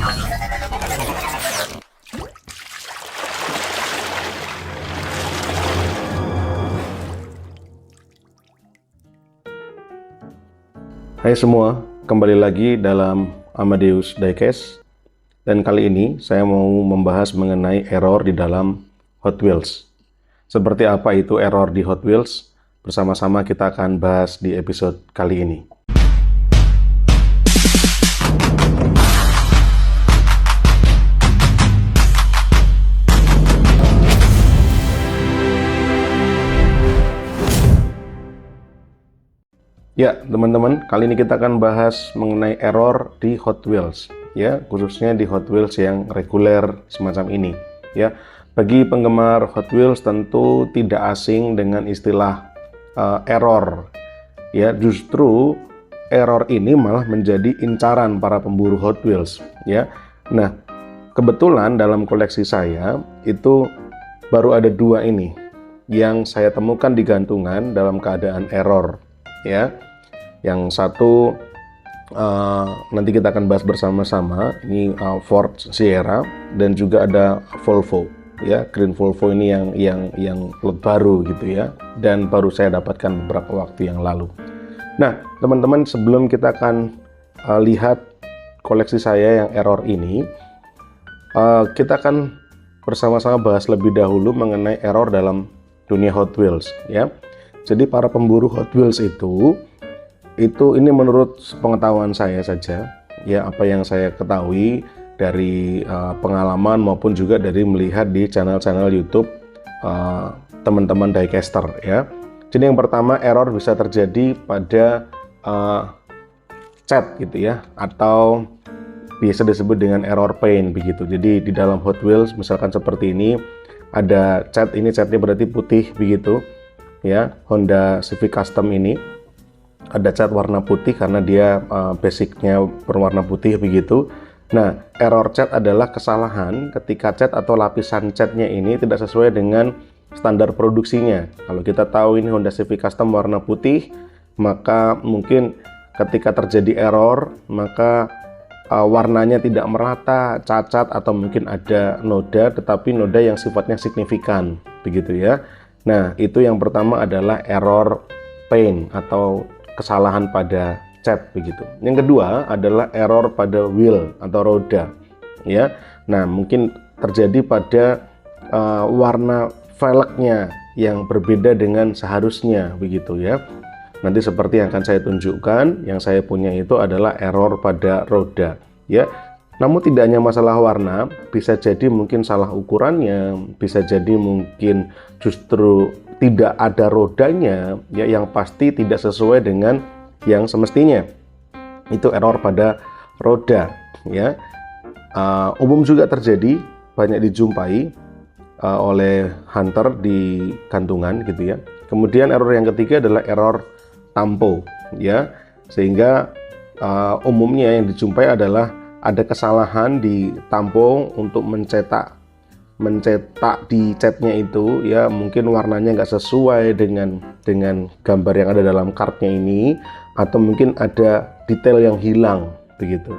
Hai semua, kembali lagi dalam Amadeus Diecast. Dan kali ini saya mau membahas mengenai error di dalam Hot Wheels. Seperti apa itu error di Hot Wheels? Bersama-sama kita akan bahas di episode kali ini. Ya, teman-teman, kali ini kita akan bahas mengenai error di Hot Wheels, ya, khususnya di Hot Wheels yang reguler semacam ini, ya. Bagi penggemar Hot Wheels tentu tidak asing dengan istilah error, ya. Justru error ini malah menjadi incaran para pemburu Hot Wheels, ya. Nah, kebetulan dalam koleksi saya itu baru ada dua ini yang saya temukan di gantungan dalam keadaan error, ya. Yang satu nanti kita akan bahas bersama-sama, ini Ford Sierra, dan juga ada Volvo, ya, Green Volvo ini yang lot baru gitu ya, dan baru saya dapatkan beberapa waktu yang lalu. Nah, teman-teman, sebelum kita akan lihat koleksi saya yang error ini, kita akan bersama-sama bahas lebih dahulu mengenai error dalam dunia Hot Wheels, ya. Jadi para pemburu Hot Wheels itu ini menurut pengetahuan saya saja, ya, apa yang saya ketahui dari pengalaman maupun juga dari melihat di channel-channel YouTube teman-teman diecaster, ya. Jadi yang pertama, error bisa terjadi pada cat gitu ya, atau biasa disebut dengan error paint begitu. Jadi di dalam Hot Wheels misalkan seperti ini ada cat, ini catnya berarti putih begitu, ya. Honda Civic Custom ini ada cat warna putih karena dia basicnya berwarna putih begitu. Nah, error cat adalah kesalahan ketika cat atau lapisan catnya ini tidak sesuai dengan standar produksinya. Kalau kita tahu ini Honda Civic Custom warna putih, maka mungkin ketika terjadi error, maka warnanya tidak merata, cacat, atau mungkin ada noda, tetapi noda yang sifatnya signifikan begitu ya. Nah, itu yang pertama adalah error paint atau kesalahan pada cat begitu. Yang kedua adalah error pada wheel atau roda, ya. Nah, mungkin terjadi pada warna velgnya yang berbeda dengan seharusnya begitu ya. Nanti seperti yang akan saya tunjukkan, yang saya punya itu adalah error pada roda, ya. Namun tidak hanya masalah warna, bisa jadi mungkin salah ukurannya, bisa jadi mungkin justru tidak ada rodanya, ya, yang pasti tidak sesuai dengan yang semestinya. Itu error pada roda, ya. Umum juga terjadi, banyak dijumpai oleh hunter di gantungan gitu ya. Kemudian error yang ketiga adalah error tampo, ya. Sehingga umumnya yang dijumpai adalah ada kesalahan di tampo untuk mencetak di catnya itu, ya, mungkin warnanya nggak sesuai dengan gambar yang ada dalam kartnya ini, atau mungkin ada detail yang hilang begitu.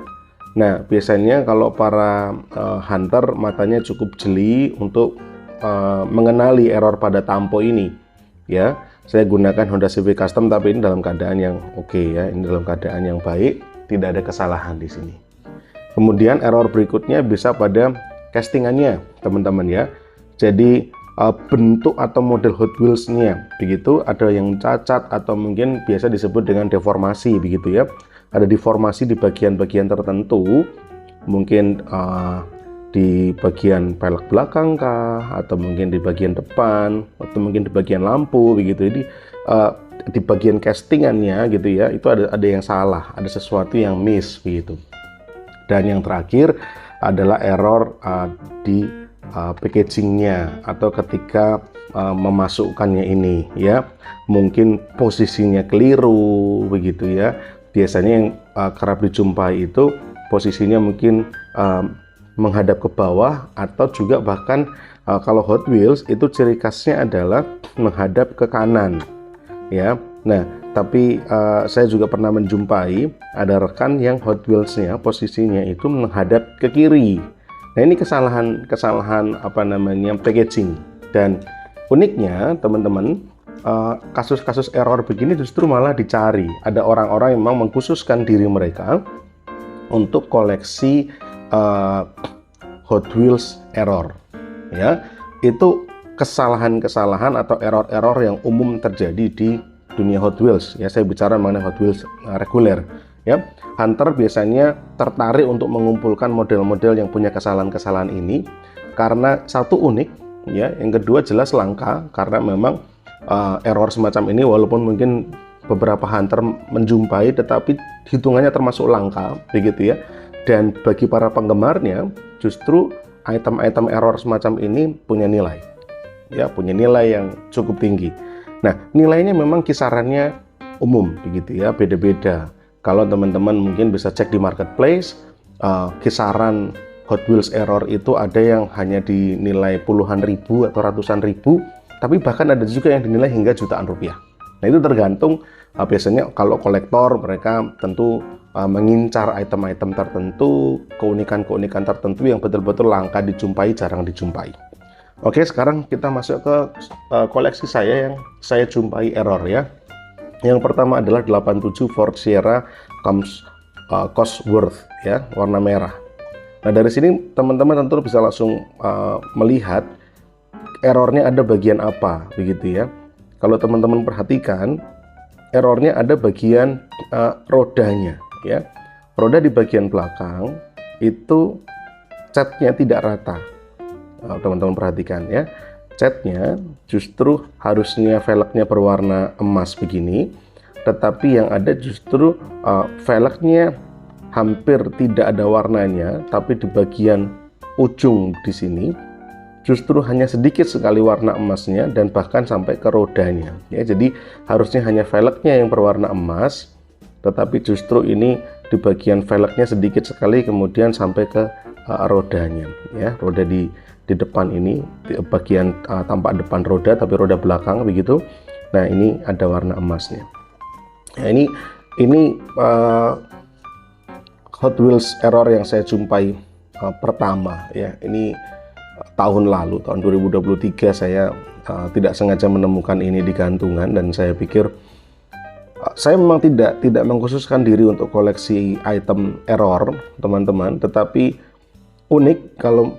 Nah, biasanya kalau para hunter matanya cukup jeli untuk mengenali error pada tampo ini, ya. Saya gunakan Honda Civic Custom, tapi ini dalam keadaan yang oke, ya, ini dalam keadaan yang baik, tidak ada kesalahan di sini. Kemudian error berikutnya bisa pada castingannya, teman-teman, ya. Jadi bentuk atau model Hot Wheels-nya begitu, ada yang cacat atau mungkin biasa disebut dengan deformasi begitu ya. Ada deformasi di bagian-bagian tertentu, mungkin di bagian pelek belakang kah, atau mungkin di bagian depan, atau mungkin di bagian lampu begitu. Jadi di bagian castingannya gitu ya, itu ada yang salah, ada sesuatu yang miss begitu. Dan yang terakhir adalah error di packagingnya atau ketika memasukkannya ini, ya. Mungkin posisinya keliru begitu ya. Biasanya yang kerap dijumpai itu posisinya mungkin menghadap ke bawah, atau juga bahkan kalau Hot Wheels itu ciri khasnya adalah menghadap ke kanan, ya. Nah, Tapi saya juga pernah menjumpai ada rekan yang Hot Wheels-nya posisinya itu menghadap ke kiri. Nah, ini kesalahan apa namanya, packaging. Dan uniknya teman-teman, kasus-kasus error begini justru malah dicari. Ada orang-orang yang memang mengkhususkan diri mereka untuk koleksi Hot Wheels error. Ya, itu kesalahan-kesalahan atau error-error yang umum terjadi di dunia Hot Wheels. Ya, saya bicara mengenai Hot Wheels reguler. Ya, hunter biasanya tertarik untuk mengumpulkan model-model yang punya kesalahan-kesalahan ini karena satu, unik, ya, yang kedua jelas langka karena memang error semacam ini walaupun mungkin beberapa hunter menjumpai, tetapi hitungannya termasuk langka, begitu ya. Dan bagi para penggemarnya, justru item-item error semacam ini punya nilai, ya, punya nilai yang cukup tinggi. Nah, nilainya memang kisarannya umum, begitu ya, beda-beda. Kalau teman-teman mungkin bisa cek di marketplace, kisaran Hot Wheels error itu ada yang hanya dinilai puluhan ribu atau ratusan ribu, tapi bahkan ada juga yang dinilai hingga jutaan rupiah. Nah, itu tergantung, biasanya kalau kolektor mereka tentu mengincar item-item tertentu, keunikan-keunikan tertentu yang betul-betul langka dijumpai, jarang dijumpai. Oke, sekarang kita masuk ke koleksi saya yang saya jumpai error, ya. Yang pertama adalah 87 Ford Sierra Cosworth, ya, warna merah. Nah, dari sini teman-teman tentu bisa langsung melihat errornya ada bagian apa, begitu ya. Kalau teman-teman perhatikan, errornya ada bagian rodanya, ya. Roda di bagian belakang itu catnya tidak rata. Teman-teman perhatikan, ya. Catnya justru harusnya velgnya berwarna emas begini, tetapi yang ada justru velgnya hampir tidak ada warnanya, tapi di bagian ujung di sini justru hanya sedikit sekali warna emasnya dan bahkan sampai ke rodanya, ya. Jadi harusnya hanya velgnya yang berwarna emas, tetapi justru ini di bagian velgnya sedikit sekali kemudian sampai ke rodanya, ya. Roda di depan ini, di bagian tampak depan roda tapi roda belakang, begitu. Nah, ini ada warna emasnya. Nah, ini Hot Wheels error yang saya jumpai pertama, ya. Ini tahun lalu, tahun 2023 saya tidak sengaja menemukan ini di gantungan, dan saya pikir saya memang tidak mengkhususkan diri untuk koleksi item error, teman-teman, tetapi unik kalau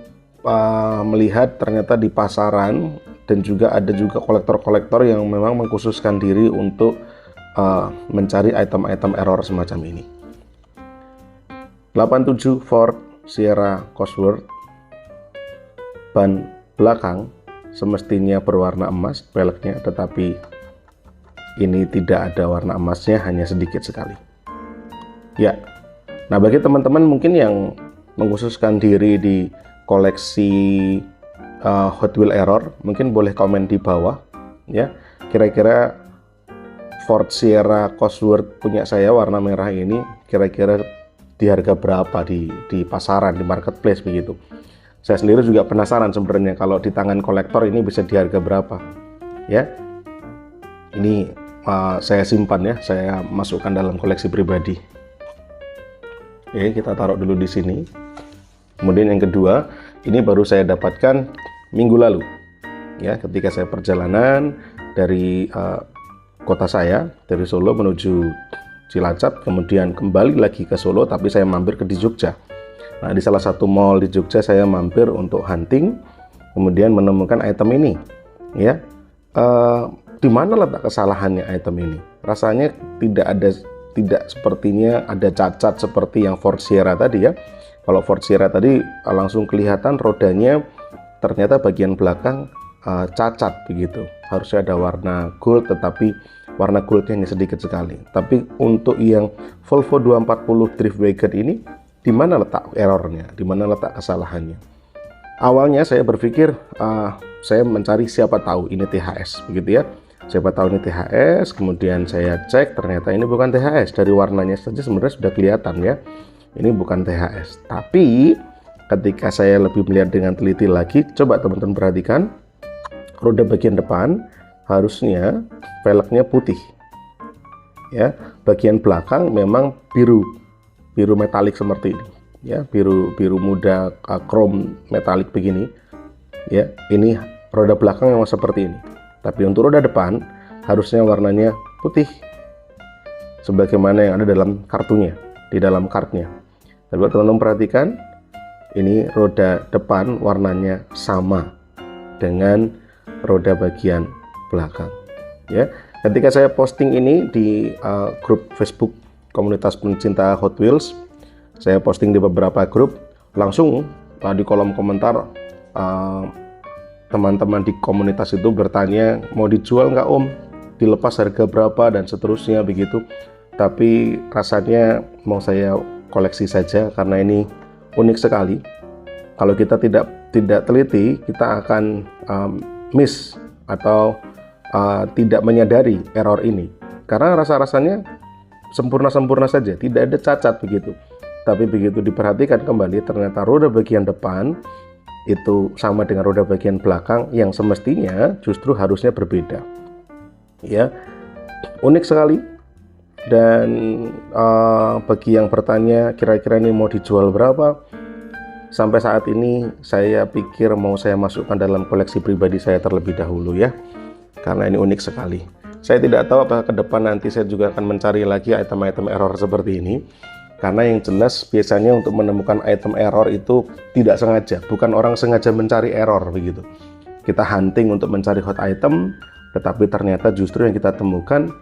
melihat ternyata di pasaran, dan juga ada juga kolektor-kolektor yang memang mengkhususkan diri untuk mencari item-item error semacam ini. 87 Ford Sierra Cosworth, ban belakang semestinya berwarna emas velgnya, tetapi ini tidak ada warna emasnya, hanya sedikit sekali, ya. Nah, bagi teman-teman mungkin yang mengkhususkan diri di koleksi Hot Wheels error, mungkin boleh komen di bawah, ya. Kira-kira Ford Sierra Cosworth punya saya warna merah ini kira-kira di harga berapa di pasaran, di marketplace, begitu. Saya sendiri juga penasaran sebenarnya kalau di tangan kolektor ini bisa di harga berapa, ya. Ini saya simpan, ya, saya masukkan dalam koleksi pribadi. Oke, kita taruh dulu di sini. Kemudian yang kedua, ini baru saya dapatkan minggu lalu, ya, ketika saya perjalanan dari kota saya, dari Solo menuju Cilacap, kemudian kembali lagi ke Solo, tapi saya mampir di Jogja. Nah, di salah satu mall di Jogja saya mampir untuk hunting, kemudian menemukan item ini, ya. Di mana letak kesalahannya item ini? Rasanya tidak sepertinya ada cacat seperti yang Ford Sierra tadi, ya. Kalau Ford Sierra tadi langsung kelihatan rodanya ternyata bagian belakang cacat, begitu. Harusnya ada warna gold, tetapi warna goldnya hanya sedikit sekali. Tapi untuk yang Volvo 240 Drift Wagon ini, di mana letak errornya? Di mana letak kesalahannya? Awalnya saya berpikir saya mencari siapa tahu ini THS, begitu ya. Siapa tahu ini THS, kemudian saya cek ternyata ini bukan THS. Dari warnanya saja sebenarnya sudah kelihatan, ya. Ini bukan THS. Tapi ketika saya lebih melihat dengan teliti lagi, coba teman-teman perhatikan, roda bagian depan harusnya velgnya putih, ya. Bagian belakang memang biru metalik seperti ini, ya, biru muda, chrome metalik begini, ya. Ini roda belakang yang seperti ini. Tapi untuk roda depan harusnya warnanya putih, sebagaimana yang ada dalam kartunya, di dalam kartnya. Tapi teman-teman perhatikan, ini roda depan warnanya sama dengan roda bagian belakang, ya. Ketika saya posting ini di grup Facebook komunitas pencinta Hot Wheels, saya posting di beberapa grup, langsung di kolom komentar teman-teman di komunitas itu bertanya, mau dijual nggak Om, dilepas harga berapa, dan seterusnya begitu. Tapi rasanya mau saya koleksi saja karena ini unik sekali. Kalau kita tidak teliti, kita akan miss atau tidak menyadari error ini, karena rasa-rasanya sempurna-sempurna saja, tidak ada cacat begitu. Tapi begitu diperhatikan kembali, ternyata roda bagian depan itu sama dengan roda bagian belakang yang semestinya justru harusnya berbeda, ya. Unik sekali. Dan bagi yang bertanya kira-kira ini mau dijual berapa, sampai saat ini saya pikir mau saya masukkan dalam koleksi pribadi saya terlebih dahulu, ya, karena ini unik sekali. Saya tidak tahu apakah ke depan nanti saya juga akan mencari lagi item-item error seperti ini, karena yang jelas biasanya untuk menemukan item error itu tidak sengaja, bukan orang sengaja mencari error begitu. Kita hunting untuk mencari hot item, tetapi ternyata justru yang kita temukan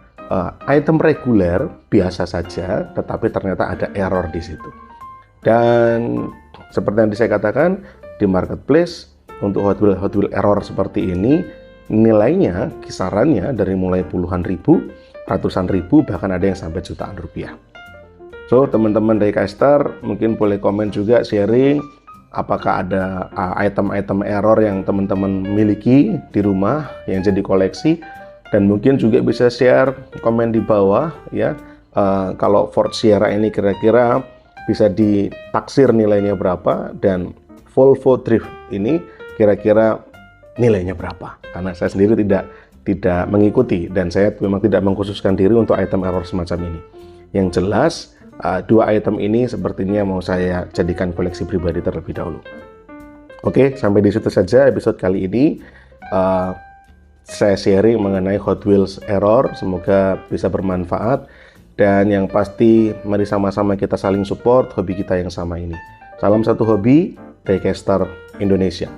item reguler biasa saja, tetapi ternyata ada error di situ. Dan seperti yang saya katakan, di marketplace untuk Hot Wheels error seperti ini nilainya kisarannya dari mulai puluhan ribu, ratusan ribu, bahkan ada yang sampai jutaan rupiah. So, teman-teman Diecasters mungkin boleh komen juga, sharing apakah ada item-item error yang teman-teman miliki di rumah yang jadi koleksi, dan mungkin juga bisa share komen di bawah, ya. Kalau Ford Sierra ini kira-kira bisa ditaksir nilainya berapa, dan Volvo Drift ini kira-kira nilainya berapa, karena saya sendiri tidak mengikuti dan saya memang tidak mengkhususkan diri untuk item error semacam ini. Yang jelas dua item ini sepertinya mau saya jadikan koleksi pribadi terlebih dahulu. Oke, sampai di situ saja episode kali ini. Saya sharing mengenai Hot Wheels error, semoga bisa bermanfaat, dan yang pasti mari sama-sama kita saling support hobi kita yang sama ini. Salam satu hobi, Diecasters Indonesia.